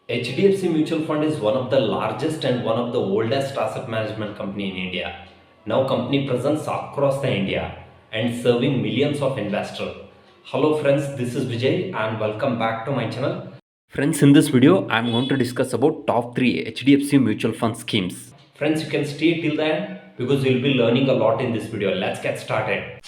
HDFC Mutual Fund is one of the largest and one of the oldest asset management company in India. Now company presence across the India and serving millions of investors. Hello friends, this is Vijay and welcome back to my channel. Friends, in this video, I am going to discuss about top 3 HDFC mutual fund schemes. Friends, you can stay till the end because you'll be learning a lot in this video. Let's get started.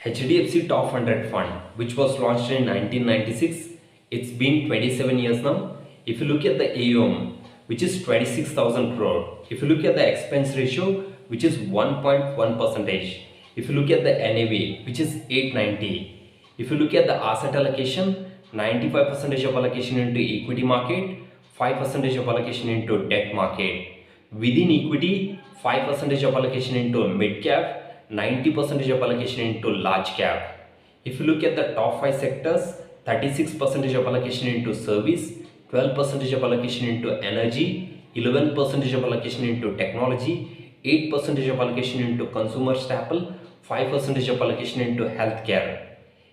HDFC Top 100 Fund, which was launched in 1996. It's been 27 years now. If you look at the AUM, which is 26,000 crore. If you look at the expense ratio, which is 1.1 percentage. If you look at the NAV, which is 890. If you look at the asset allocation, 95% of allocation into equity market, 5% of allocation into debt market. Within equity, 5% of allocation into mid cap, 90% of allocation into large cap. If you look at the top 5 sectors, 36% of allocation into service, 12% of allocation into energy, 11% of allocation into technology, 8% of allocation into consumer staple, 5% of allocation into healthcare.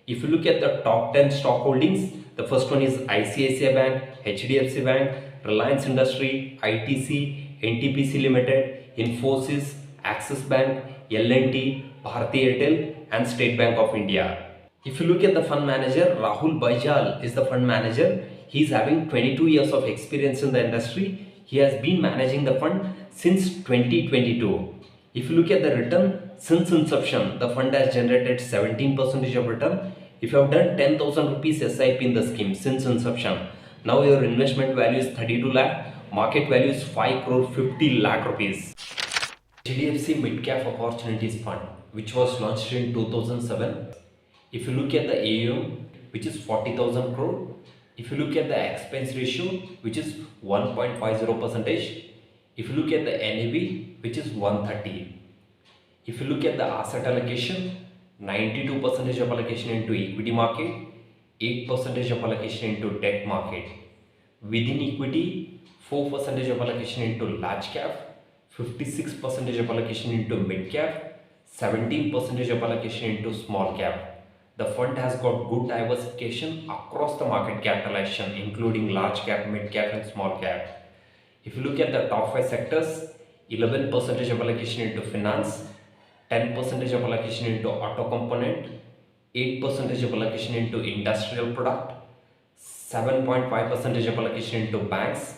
If you look at the top 10 stock holdings, the first one is ICICI Bank, HDFC Bank, Reliance Industry, ITC, NTPC Limited, Infosys, Axis Bank, L&T, Bharti Airtel and State Bank of India. If you look at the fund manager, Rahul Baijal is the fund manager. He is having 22 years of experience in the industry. He has been managing the fund since 2022. If you look at the return, since inception, the fund has generated 17% of return. If you have done 10,000 rupees SIP in the scheme since inception, now your investment value is 32 lakh, market value is 5 crore 50 lakh rupees. HDFC Midcap Opportunities Fund, which was launched in 2007. If you look at the AUM, which is 40,000 crore. If you look at the expense ratio, which is 1.50 percentage. If you look at the NAV, which is 130. If you look at the asset allocation, 92% of allocation into equity market, 8% of allocation into debt market. Within equity, 4% of allocation into large cap, 56% of allocation into mid cap, 17% of allocation into small cap. The fund has got good diversification across the market capitalization, including large cap, mid cap, and small cap. If you look at the top 5 sectors, 11% of allocation into finance, 10% of allocation into auto component, 8% of allocation into industrial product, 7.5% of allocation into banks,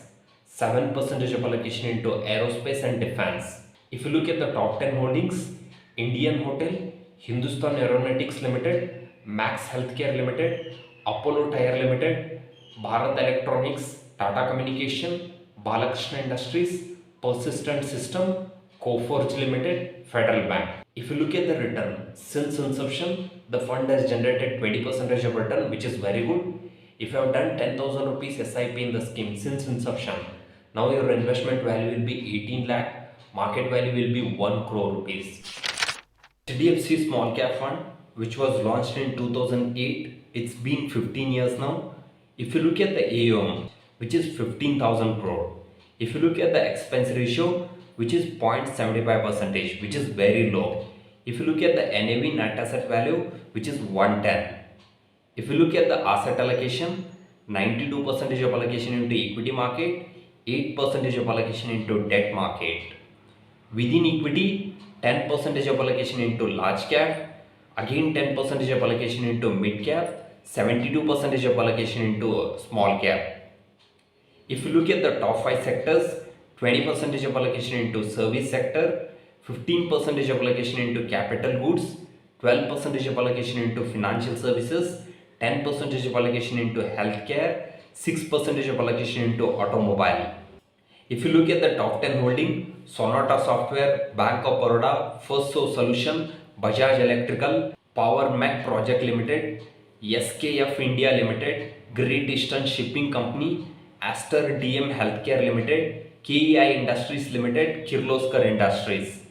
7% of allocation into aerospace and defense. If you look at the top 10 holdings, Indian Hotel, Hindustan Aeronautics Limited, Max Healthcare Limited, Apollo Tyre Limited, Bharat Electronics, Tata Communication, Balakrishna Industries, Persistent System, Coforge Limited, Federal Bank. If you look at the return, since inception, the fund has generated 20% of return, which is very good. If you have done 10,000 rupees SIP in the scheme since inception, now your investment value will be 18 lakh, market value will be 1 crore rupees. HDFC Small Cap Fund, which was launched in 2008, it's been 15 years now. If you look at the AUM, which is 15,000 crore. If you look at the expense ratio, which is 0.75 percentage, which is very low. If you look at the NAV net asset value, which is 110. If you look at the asset allocation, 92% of allocation into equity market, 8% of allocation into debt market. Within equity, 10% of allocation into large cap, again 10% of allocation into mid cap, 72% of allocation into small cap. If you look at the top 5 sectors, 20% of allocation into service sector, 15% of allocation into capital goods, 12% of allocation into financial services, 10% of allocation into healthcare, 6% of allocation into automobile. If you look at the top 10 holding, Sonata Software, Bank of Baroda, First Source Solution, Bajaj Electrical, Power Mech Project Limited, SKF India Limited, Great Eastern Shipping Company, Aster DM Healthcare Limited, KEI Industries Limited, Kirloskar Industries.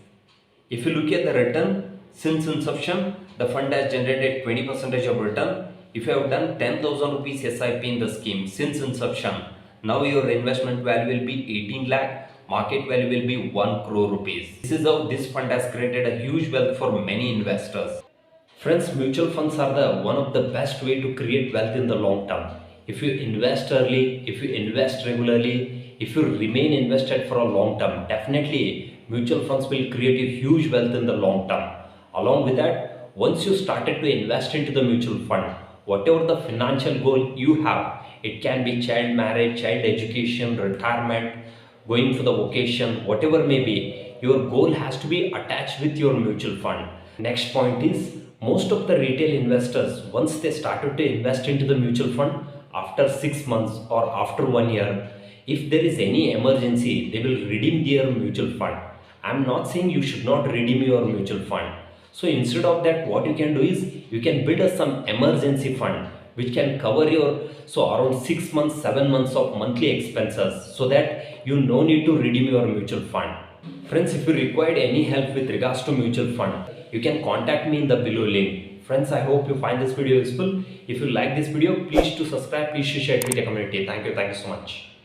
If you look at the return, since inception, the fund has generated 20% of return. If you have done 10,000 rupees SIP in the scheme since inception, now your investment value will be 18 lakh, market value will be 1 crore rupees. This is how this fund has created a huge wealth for many investors. Friends, mutual funds are one of the best way to create wealth in the long term. if you invest early, if you invest regularly, if you remain invested for a long term, definitely mutual funds will create a huge wealth in the long term. Along with that, once you started to invest into the mutual fund, whatever the financial goal you have, it can be child marriage, child education, retirement, going for the vocation, whatever may be, your goal has to be attached with your mutual fund. Next point is, most of the retail investors, once they started to invest into the mutual fund, after 6 months or after 1 year, if there is any emergency, they will redeem their mutual fund. I'm not saying you should not redeem your mutual fund. So instead of that, what you can do is you can build some emergency fund which can cover your around 6 months, 7 months of monthly expenses, so that you no need to redeem your mutual fund. Friends, if you required any help with regards to mutual fund, you can contact me in the below link. Friends, I hope you find this video useful. If you like this video, please to subscribe, please to share it with your community. Thank you so much.